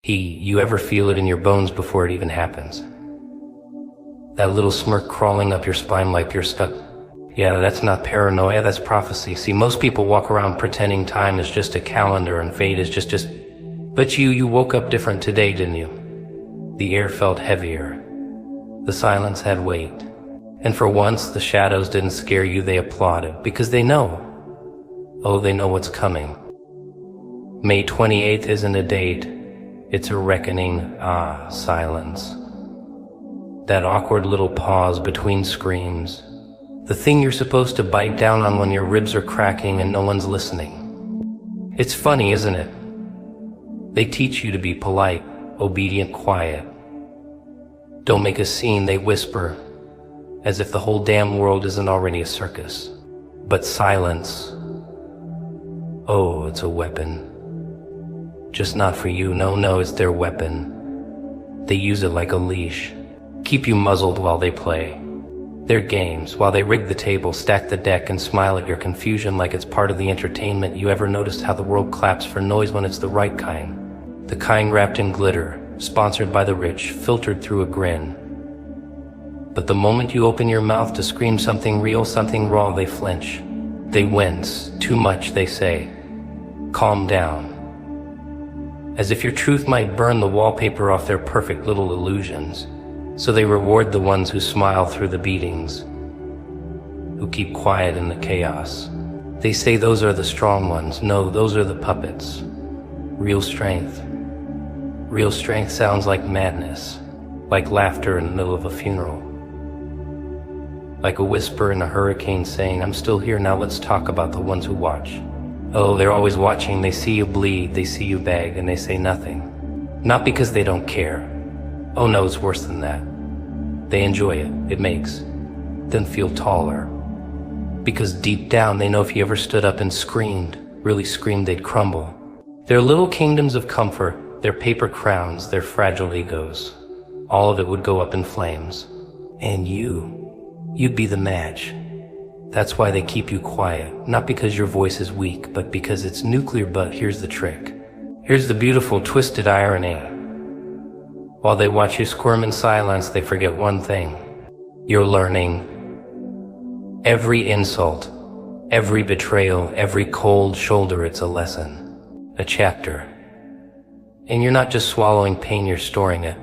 You ever feel it in your bones before it even happens? That little smirk crawling up your spine like you're stuck. Yeah, that's not paranoia, that's prophecy. See, most people walk around pretending time is just a calendar and fate is just. But you woke up different today, didn't you? The air felt heavier. The silence had weight. And for once, the shadows didn't scare you, they applauded, because they know. Oh, they know what's coming. May 28th isn't a date, it's a reckoning. Silence. That awkward little pause between screams. The thing you're supposed to bite down on when your ribs are cracking and no one's listening. It's funny, isn't it? They teach you to be polite, obedient, quiet. Don't make a scene, they whisper, as if the whole damn world isn't already a circus. But silence, oh, it's a weapon. Just not for you, no, it's their weapon. They use it like a leash. Keep you muzzled while they play their games, while they rig the table, stack the deck, and smile at your confusion like it's part of the entertainment. You ever noticed how the world claps for noise when it's the right kind? The kind wrapped in glitter, sponsored by the rich, filtered through a grin. But the moment you open your mouth to scream something real, something raw, they flinch. They wince. Too much, they say. Calm down. As if your truth might burn the wallpaper off their perfect little illusions. So they reward the ones who smile through the beatings, who keep quiet in the chaos. They say those are the strong ones. No, those are the puppets. Real strength. Real strength sounds like madness, like laughter in the middle of a funeral. Like a whisper in a hurricane saying, I'm still here, now let's talk about the ones who watch. Oh, they're always watching, they see you bleed, they see you beg, and they say nothing. Not because they don't care. Oh no, it's worse than that. They enjoy it. It makes them feel taller. Because deep down, they know if you ever stood up and screamed, really screamed, they'd crumble. Their little kingdoms of comfort, their paper crowns, their fragile egos, all of it would go up in flames. And you'd be the match. That's why they keep you quiet. Not because your voice is weak, but because it's nuclear. But here's the trick. Here's the beautiful, twisted irony. While they watch you squirm in silence, they forget one thing. You're learning. Every insult, every betrayal, every cold shoulder, it's a lesson, a chapter. And you're not just swallowing pain, you're storing it,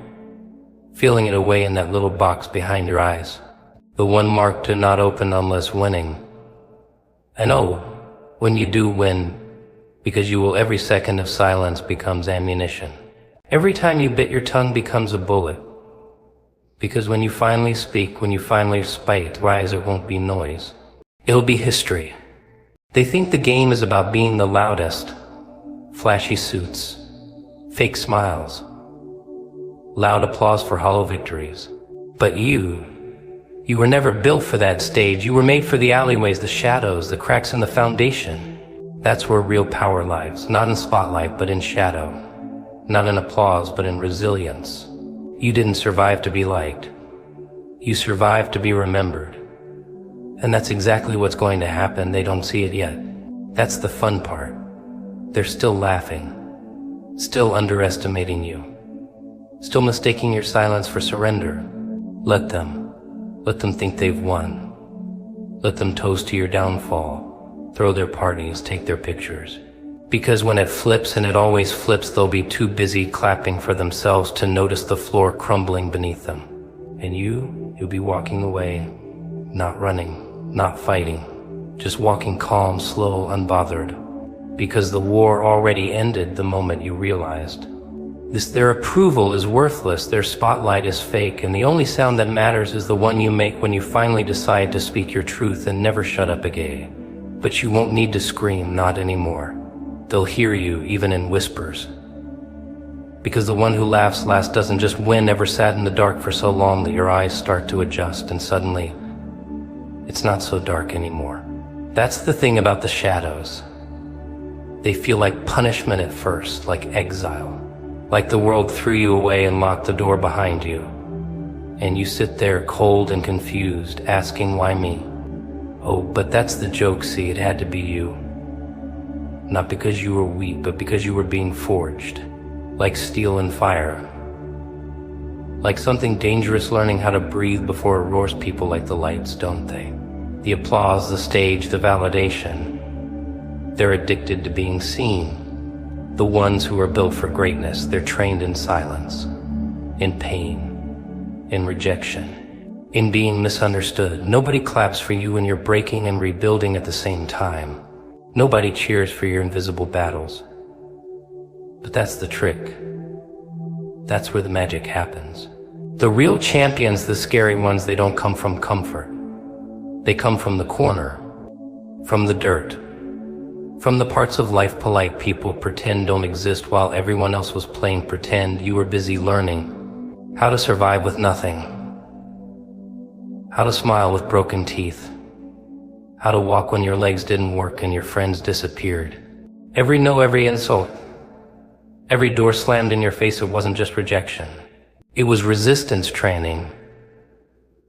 feeling it away in that little box behind your eyes, the one marked to not open unless winning. And oh, when you do win, because you will, every second of silence becomes ammunition. Every time you bit your tongue becomes a bullet. Because when you finally speak, when you finally spite, rise, it won't be noise. It'll be history. They think the game is about being the loudest. Flashy suits, fake smiles, loud applause for hollow victories. But you were never built for that stage. You were made for the alleyways, the shadows, the cracks in the foundation. That's where real power lies, not in spotlight, but in shadow. Not in applause, but in resilience. You didn't survive to be liked. You survived to be remembered. And that's exactly what's going to happen. They don't see it yet. That's the fun part. They're still laughing, still underestimating you, still mistaking your silence for surrender. Let them think they've won. Let them toast to your downfall, throw their parties, take their pictures. Because when it flips, and it always flips, they'll be too busy clapping for themselves to notice the floor crumbling beneath them. And you'll be walking away, not running, not fighting, just walking calm, slow, unbothered. Because the war already ended the moment you realized. Their approval is worthless, their spotlight is fake, and the only sound that matters is the one you make when you finally decide to speak your truth and never shut up again. But you won't need to scream, not anymore. They'll hear you, even in whispers. Because the one who laughs last doesn't just win. Ever sat in the dark for so long that your eyes start to adjust and suddenly, it's not so dark anymore. That's the thing about the shadows. They feel like punishment at first, like exile. Like the world threw you away and locked the door behind you. And you sit there cold and confused, asking why me? Oh, but that's the joke, see, it had to be you. Not because you were weak, but because you were being forged. like steel and fire. Like something dangerous learning how to breathe before it roars people like the lights, don't they? The applause, the stage, the validation. They're addicted to being seen. The ones who are built for greatness, they're trained in silence, in pain, in rejection, in being misunderstood. Nobody claps for you when you're breaking and rebuilding at the same time. Nobody cheers for your invisible battles. But that's the trick. That's where the magic happens. The real champions, the scary ones, they don't come from comfort. They come from the corner, from the dirt, from the parts of life polite people pretend don't exist while everyone else was playing pretend. You were busy learning how to survive with nothing, how to smile with broken teeth, how to walk when your legs didn't work and your friends disappeared. Every no, every insult, every door slammed in your face, it wasn't just rejection. It was resistance training.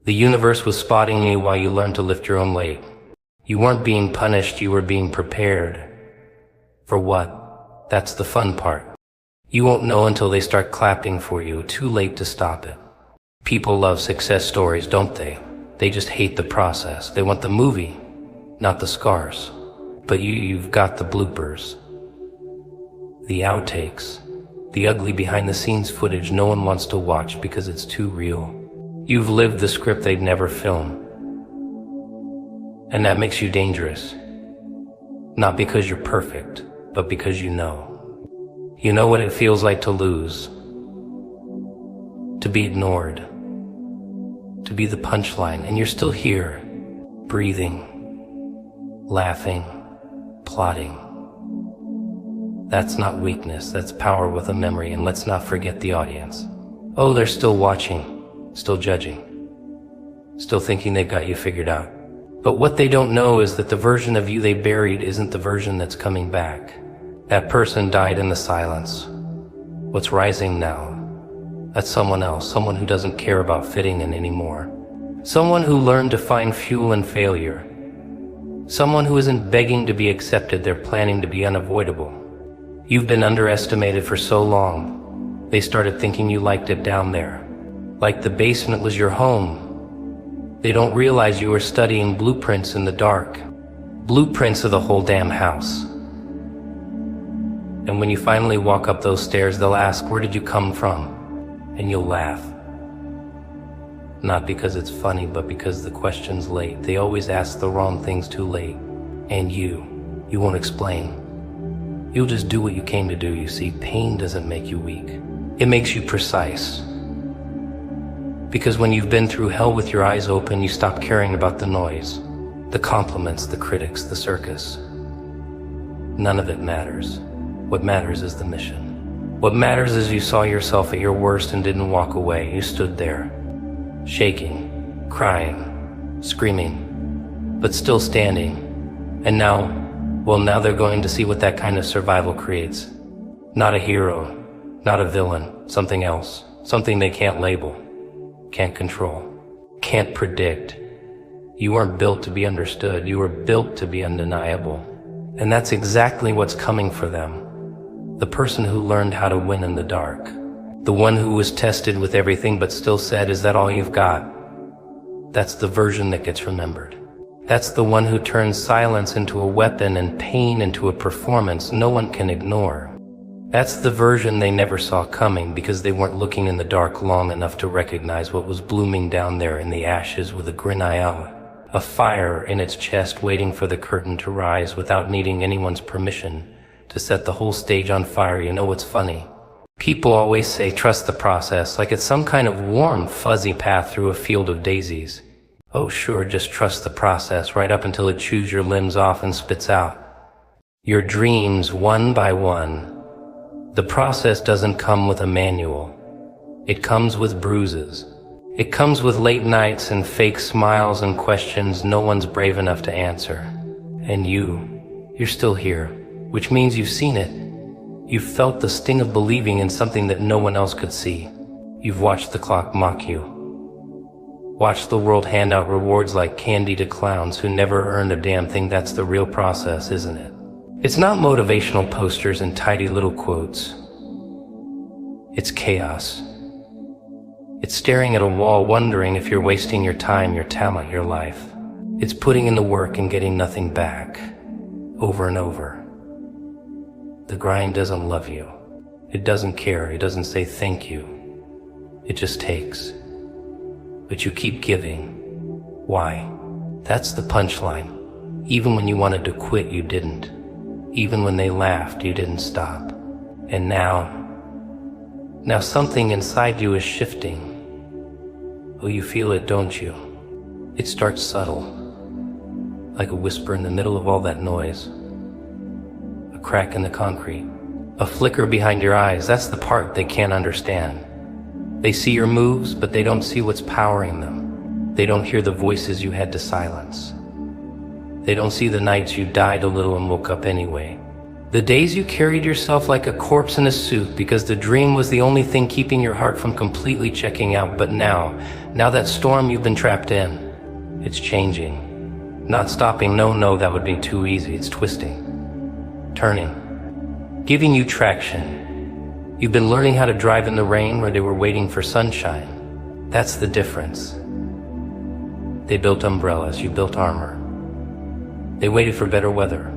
The universe was spotting you while you learned to lift your own weight. You weren't being punished, you were being prepared. For what? That's the fun part. You won't know until they start clapping for you, too late to stop it. People love success stories, don't they? They just hate the process. They want the movie, not the scars. But you've got the bloopers, the outtakes, the ugly behind-the-scenes footage no one wants to watch because it's too real. You've lived the script they'd never film. And that makes you dangerous. Not because you're perfect, but because you know. You know what it feels like to lose, to be ignored, to be the punchline, and you're still here, breathing, laughing, plotting. That's not weakness, that's power with a memory, and let's not forget the audience. Oh, they're still watching, still judging, still thinking they've got you figured out. But what they don't know is that the version of you they buried isn't the version that's coming back. That person died in the silence. What's rising now? That's someone else, someone who doesn't care about fitting in anymore. Someone who learned to find fuel in failure. Someone who isn't begging to be accepted, they're planning to be unavoidable. You've been underestimated for so long, they started thinking you liked it down there. Like the basement was your home. They don't realize you were studying blueprints in the dark. Blueprints of the whole damn house. And when you finally walk up those stairs, they'll ask, where did you come from? And you'll laugh. Not because it's funny, but because the question's late. They always ask the wrong things too late. And you won't explain. You'll just do what you came to do, you see. Pain doesn't make you weak. It makes you precise. Because when you've been through hell with your eyes open, you stop caring about the noise, the compliments, the critics, the circus. None of it matters. What matters is the mission. What matters is you saw yourself at your worst and didn't walk away. You stood there, shaking, crying, screaming, but still standing. And now they're going to see what that kind of survival creates. Not a hero, not a villain, something else, something they can't label, can't control, can't predict. You weren't built to be understood, you were built to be undeniable. And that's exactly what's coming for them. The person who learned how to win in the dark. The one who was tested with everything but still said, is that all you've got? That's the version that gets remembered. That's the one who turns silence into a weapon and pain into a performance no one can ignore. That's the version they never saw coming because they weren't looking in the dark long enough to recognize what was blooming down there in the ashes with a grin out. A fire in its chest waiting for the curtain to rise without needing anyone's permission to set the whole stage on fire. You know what's funny? People always say trust the process, like it's some kind of warm, fuzzy path through a field of daisies. Oh sure, just trust the process right up until it chews your limbs off and spits out your dreams one by one. The process doesn't come with a manual. It comes with bruises. It comes with late nights and fake smiles and questions no one's brave enough to answer. And you're still here, which means you've seen it. You've felt the sting of believing in something that no one else could see. You've watched the clock mock you. Watched the world hand out rewards like candy to clowns who never earned a damn thing. That's the real process, isn't it? It's not motivational posters and tidy little quotes. It's chaos. It's staring at a wall, wondering if you're wasting your time, your talent, your life. It's putting in the work and getting nothing back, over and over. The grind doesn't love you. It doesn't care. It doesn't say thank you. It just takes. But you keep giving. Why? That's the punchline. Even when you wanted to quit, you didn't. Even when they laughed, you didn't stop. And now something inside you is shifting. Oh, you feel it, don't you? It starts subtle, like a whisper in the middle of all that noise. A crack in the concrete, a flicker behind your eyes. That's the part they can't understand. They see your moves, but they don't see what's powering them. They don't hear the voices you had to silence. They don't see the nights you died a little and woke up anyway. The days you carried yourself like a corpse in a suit because the dream was the only thing keeping your heart from completely checking out. But now that storm you've been trapped in, it's changing. Not stopping, no, that would be too easy. It's twisting, turning, giving you traction. You've been learning how to drive in the rain where they were waiting for sunshine. That's the difference. They built umbrellas, you built armor. They waited for better weather.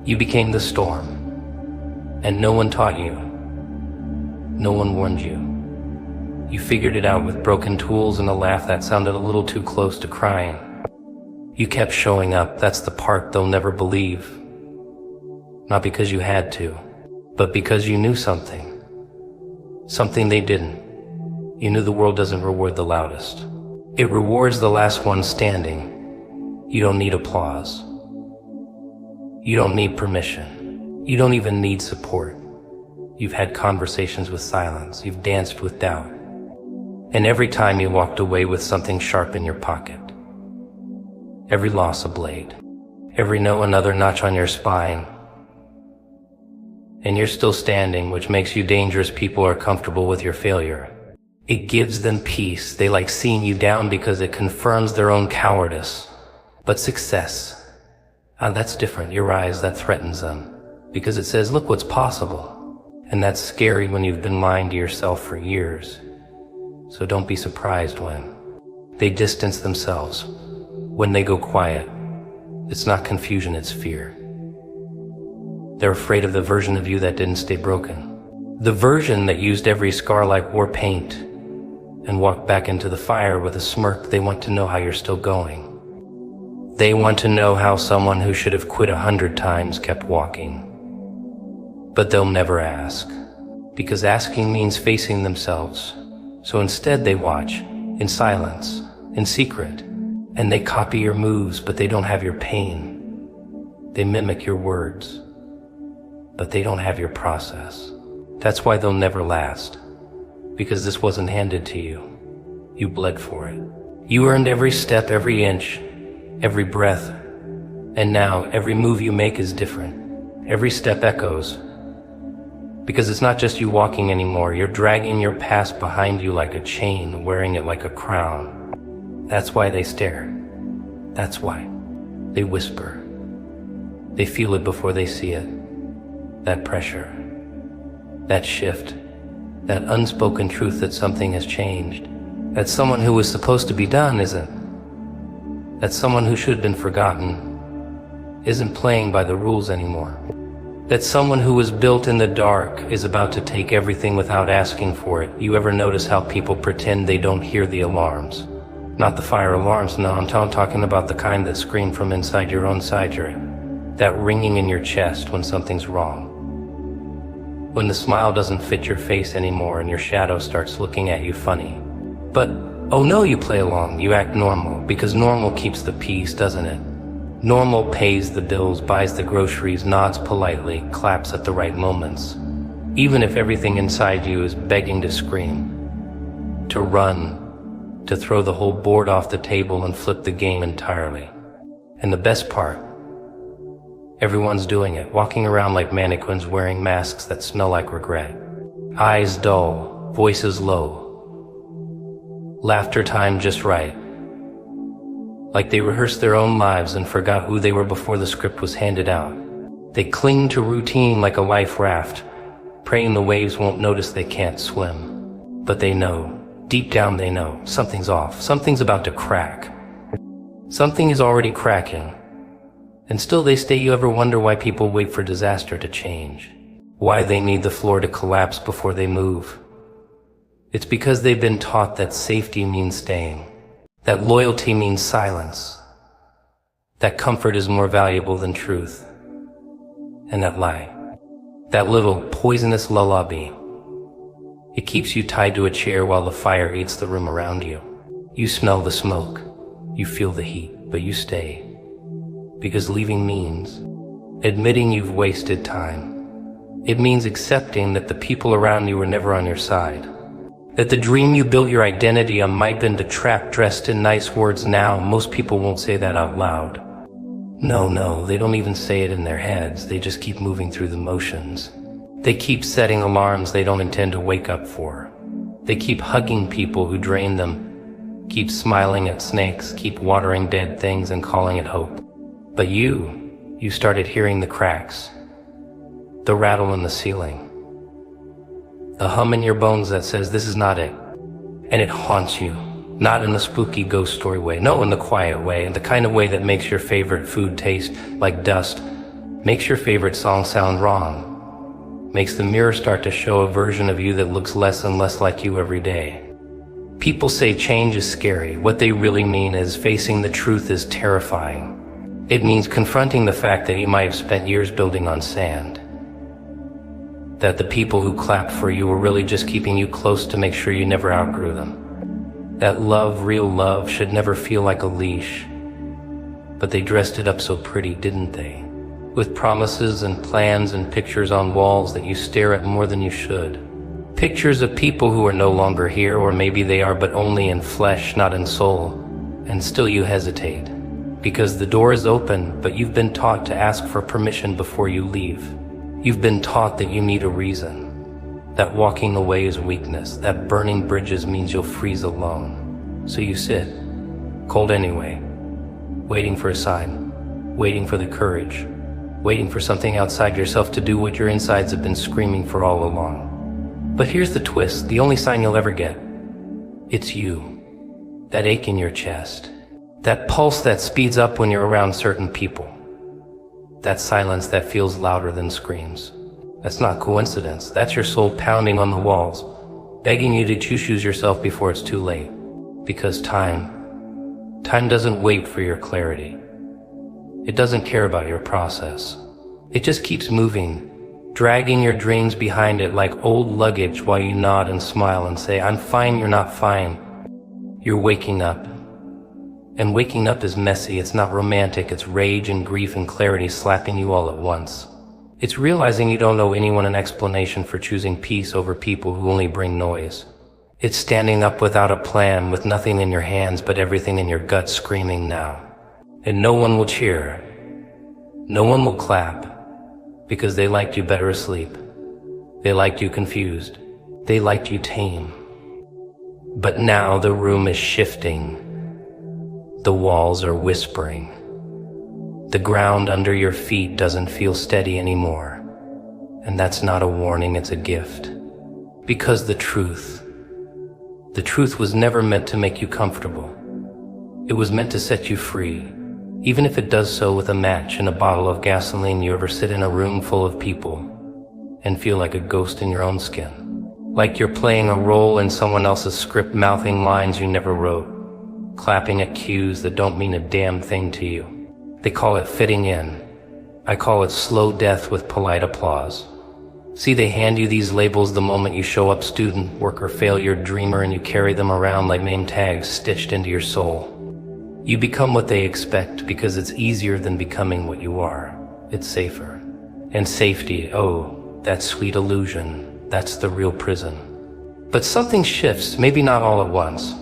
You became the storm. And no one taught you. No one warned you. You figured it out with broken tools and a laugh that sounded a little too close to crying. You kept showing up. That's the part they'll never believe. Not because you had to, but because you knew something. Something they didn't. You knew the world doesn't reward the loudest. It rewards the last one standing. You don't need applause. You don't need permission. You don't even need support. You've had conversations with silence. You've danced with doubt. And every time you walked away with something sharp in your pocket. Every loss a blade. Every no another notch on your spine. And you're still standing, which makes you dangerous. People are comfortable with your failure. It gives them peace. They like seeing you down because it confirms their own cowardice. But success, that's different. Your eyes, that threatens them. Because it says, look what's possible. And that's scary when you've been lying to yourself for years. So don't be surprised when they distance themselves. When they go quiet, it's not confusion, it's fear. They're afraid of the version of you that didn't stay broken. The version that used every scar like war paint and walked back into the fire with a smirk. They want to know how you're still going. They want to know how someone who should have quit 100 times kept walking. But they'll never ask, because asking means facing themselves. So instead they watch, in silence, in secret, and they copy your moves, but they don't have your pain. They mimic your words, but they don't have your process. That's why they'll never last, because this wasn't handed to you. You bled for it. You earned every step, every inch, every breath, and now every move you make is different. Every step echoes, because it's not just you walking anymore. You're dragging your past behind you like a chain, wearing it like a crown. That's why they stare. That's why they whisper. They feel it before they see it. That pressure, that shift, that unspoken truth that something has changed, that someone who was supposed to be done isn't, that someone who should have been forgotten isn't playing by the rules anymore, that someone who was built in the dark is about to take everything without asking for it. You ever notice how people pretend they don't hear the alarms? Not the fire alarms, no, I'm talking about the kind that scream from inside your own side, that ringing in your chest when something's wrong. When the smile doesn't fit your face anymore and your shadow starts looking at you funny. But, oh no, you play along, you act normal, because normal keeps the peace, doesn't it? Normal pays the bills, buys the groceries, nods politely, claps at the right moments. Even if everything inside you is begging to scream, to run, to throw the whole board off the table and flip the game entirely. And the best part, everyone's doing it, walking around like mannequins wearing masks that smell like regret. Eyes dull, voices low. Laughter timed just right. Like they rehearsed their own lives and forgot who they were before the script was handed out. They cling to routine like a life raft, praying the waves won't notice they can't swim. But they know, deep down they know, something's off, something's about to crack. Something is already cracking. And still they stay. You ever wonder why people wait for disaster to change? Why they need the floor to collapse before they move? It's because they've been taught that safety means staying, that loyalty means silence, that comfort is more valuable than truth, and that lie, that little poisonous lullaby, it keeps you tied to a chair while the fire eats the room around you. You smell the smoke, you feel the heat, but you stay. Because leaving means admitting you've wasted time. It means accepting that the people around you were never on your side. That the dream you built your identity on might have been trapped dressed in nice words now. Most people won't say that out loud. No, they don't even say it in their heads. They just keep moving through the motions. They keep setting alarms they don't intend to wake up for. They keep hugging people who drain them. Keep smiling at snakes, keep watering dead things and calling it hope. But you started hearing the cracks, the rattle in the ceiling, the hum in your bones that says this is not it. And it haunts you, not in the spooky ghost story way, no, in the quiet way, in the kind of way that makes your favorite food taste like dust, makes your favorite song sound wrong, makes the mirror start to show a version of you that looks less and less like you every day. People say change is scary. What they really mean is facing the truth is terrifying. It means confronting the fact that you might have spent years building on sand. That the people who clapped for you were really just keeping you close to make sure you never outgrew them. That love, real love, should never feel like a leash. But they dressed it up so pretty, didn't they? With promises and plans and pictures on walls that you stare at more than you should. Pictures of people who are no longer here, or maybe they are, but only in flesh, not in soul. And still you hesitate. Because the door is open, but you've been taught to ask for permission before you leave. You've been taught that you need a reason, that walking away is weakness, that burning bridges means you'll freeze alone. So you sit, cold anyway, waiting for a sign, waiting for the courage, waiting for something outside yourself to do what your insides have been screaming for all along. But here's the twist, the only sign you'll ever get. It's you, that ache in your chest. That pulse that speeds up when you're around certain people. That silence that feels louder than screams. That's not coincidence. That's your soul pounding on the walls, begging you to choose yourself before it's too late. Because time doesn't wait for your clarity. It doesn't care about your process. It just keeps moving, dragging your dreams behind it like old luggage while you nod and smile and say, I'm fine, you're not fine. You're waking up. And waking up is messy, it's not romantic, it's rage and grief and clarity slapping you all at once. It's realizing you don't owe anyone an explanation for choosing peace over people who only bring noise. It's standing up without a plan, with nothing in your hands but everything in your gut screaming now. And no one will cheer. No one will clap. Because they liked you better asleep. They liked you confused. They liked you tame. But now the room is shifting. The walls are whispering. The ground under your feet doesn't feel steady anymore. And that's not a warning, it's a gift. Because the truth was never meant to make you comfortable. It was meant to set you free. Even if it does so with a match and a bottle of gasoline. You ever sit in a room full of people and feel like a ghost in your own skin? Like you're playing a role in someone else's script, mouthing lines you never wrote. Clapping at cues that don't mean a damn thing to you. They call it fitting in. I call it slow death with polite applause. See, they hand you these labels the moment you show up: student, worker, failure, dreamer, and you carry them around like name tags stitched into your soul. You become what they expect because it's easier than becoming what you are. It's safer. And safety, oh, that sweet illusion, that's the real prison. But something shifts, maybe not all at once.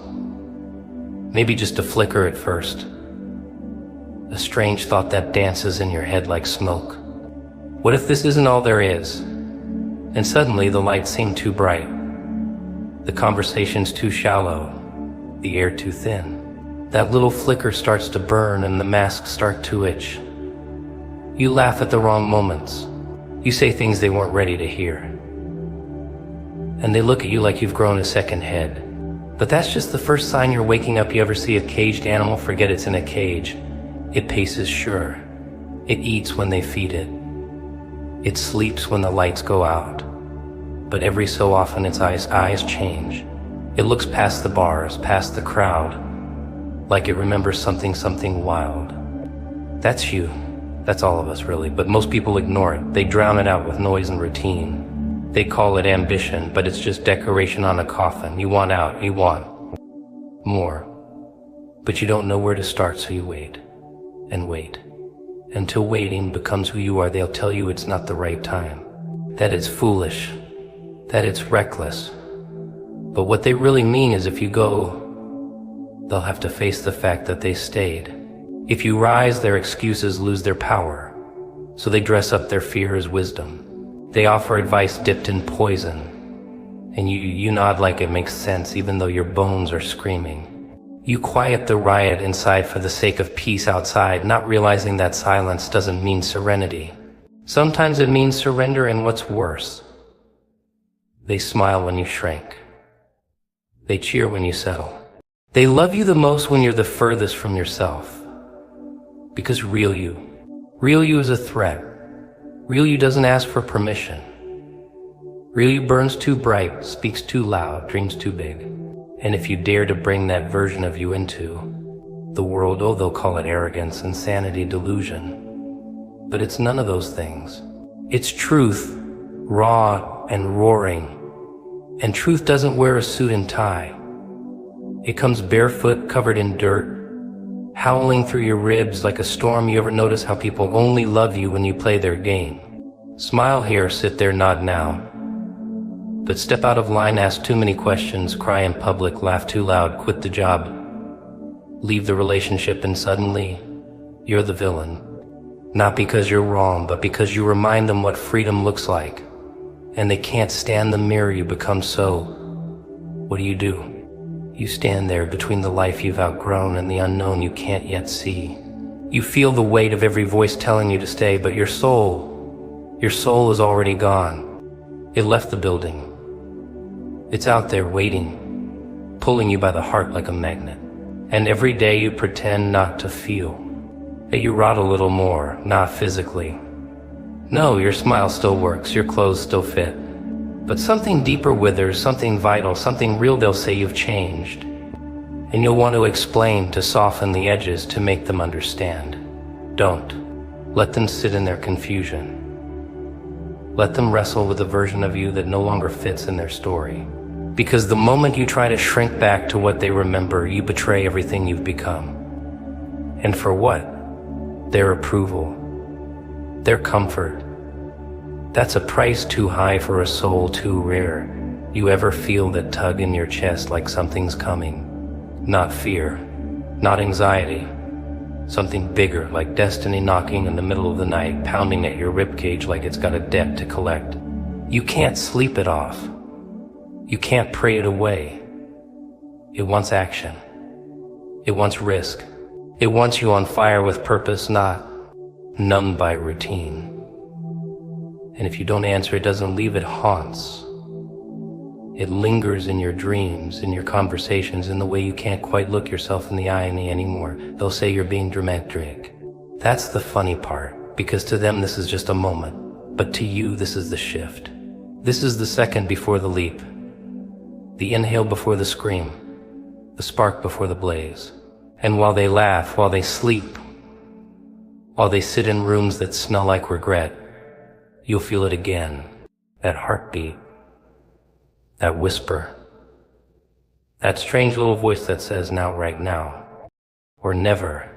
Maybe just a flicker at first. A strange thought that dances in your head like smoke. What if this isn't all there is? And suddenly the lights seem too bright. The conversation's too shallow. The air too thin. That little flicker starts to burn and the masks start to itch. You laugh at the wrong moments. You say things they weren't ready to hear. and they look at you like you've grown a second head. But that's just the first sign you're waking up. You ever see a caged animal? Forget it's in a cage. It paces, sure. It eats when they feed it. It sleeps when the lights go out. But every so often its eyes change. It looks past the bars, past the crowd, like it remembers something wild. That's you. That's all of us, really. But most people ignore it. They drown it out with noise and routine. They call it ambition, but it's just decoration on a coffin. You want out, you want more. But you don't know where to start, so you wait and wait. Until waiting becomes who you are. They'll tell you it's not the right time, that it's foolish, that it's reckless. But what they really mean is if you go, they'll have to face the fact that they stayed. If you rise, their excuses lose their power. So they dress up their fear as wisdom. They offer advice dipped in poison. And you nod like it makes sense even though your bones are screaming. You quiet the riot inside for the sake of peace outside, not realizing that silence doesn't mean serenity. Sometimes it means surrender, and what's worse, they smile when you shrink. They cheer when you settle. They love you the most when you're the furthest from yourself. Because real you is a threat. Real you doesn't ask for permission. Real you burns too bright, speaks too loud, dreams too big. And if you dare to bring that version of you into the world, oh, they'll call it arrogance, insanity, delusion. But it's none of those things. It's truth, raw and roaring. And truth doesn't wear a suit and tie. It comes barefoot, covered in dirt, howling through your ribs like a storm. You ever notice how people only love you when you play their game? Smile here, sit there, nod now. But step out of line, ask too many questions, cry in public, laugh too loud, quit the job, leave the relationship, and suddenly you're the villain. Not because you're wrong, but because you remind them what freedom looks like. And they can't stand the mirror you become, so what do? You stand there between the life you've outgrown and the unknown you can't yet see. You feel the weight of every voice telling you to stay, but your soul is already gone. It left the building. It's out there waiting, pulling you by the heart like a magnet. And every day you pretend not to feel, that you rot a little more, not physically. No, your smile still works, your clothes still fit. But something deeper withers, something vital, something real. They'll say you've changed. And you'll want to explain, to soften the edges, to make them understand. Don't. Let them sit in their confusion. Let them wrestle with a version of you that no longer fits in their story. Because the moment you try to shrink back to what they remember, you betray everything you've become. And for what? Their approval. Their comfort. That's a price too high for a soul too rare. You ever feel that tug in your chest like something's coming? Not fear, not anxiety. Something bigger, like destiny knocking in the middle of the night, pounding at your ribcage like it's got a debt to collect. You can't sleep it off. You can't pray it away. It wants action. It wants risk. It wants you on fire with purpose, not numbed by routine. And if you don't answer, it doesn't leave, it haunts. It lingers in your dreams, in your conversations, in the way you can't quite look yourself in the eye anymore. They'll say you're being dramatic. That's the funny part, because to them this is just a moment. But to you, this is the shift. This is the second before the leap. The inhale before the scream. The spark before the blaze. And while they laugh, while they sleep, while they sit in rooms that smell like regret, you'll feel it again. That heartbeat. That whisper. That strange little voice that says now, right now. Or never.